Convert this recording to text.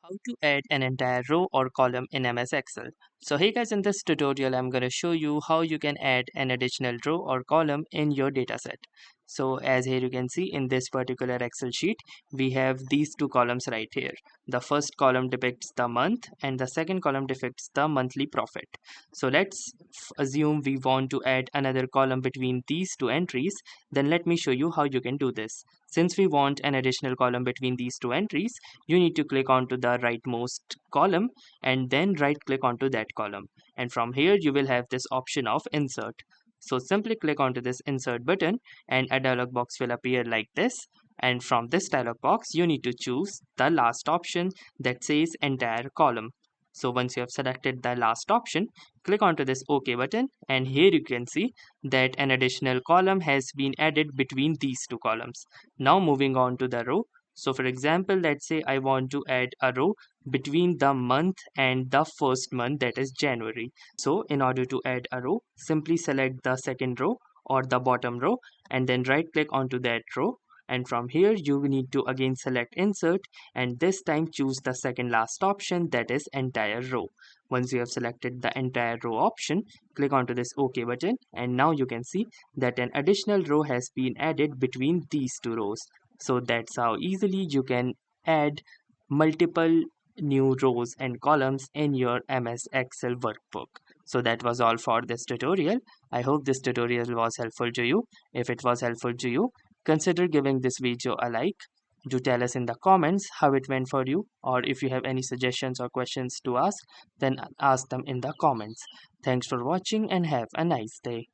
How to add an entire row or column in MS Excel. So hey guys, in this tutorial I'm going to show you how you can add an additional row or column in your dataset. So as here you can see in this particular Excel sheet, we have these two columns right here. The first column depicts the month and the second column depicts the monthly profit. So let's assume we want to add another column between these two entries. Then let me show you how you can do this. Since we want an additional column between these two entries, you need to click onto the rightmost column and then right click onto that column, and from here you will have this option of insert. So simply click onto this insert button and a dialog box will appear like this, and from this dialog box you need to choose the last option that says entire column. So once you have selected the last option, click onto this OK button, and here you can see that an additional column has been added between these two columns. Now moving on to the row. So for example, let's say I want to add a row between the month and the first month, that is January. So in order to add a row, simply select the second row or the bottom row and then right click onto that row. And from here you need to again select insert and this time choose the second last option, that is entire row. Once you have selected the entire row option, click onto this OK button, and now you can see that an additional row has been added between these two rows. So that's how easily you can add multiple new rows and columns in your MS Excel workbook. So that was all for this tutorial. I hope this tutorial was helpful to you. If it was helpful to you, consider giving this video a like. Do tell us in the comments how it went for you, or if you have any suggestions or questions to ask, then ask them in the comments. Thanks for watching and have a nice day.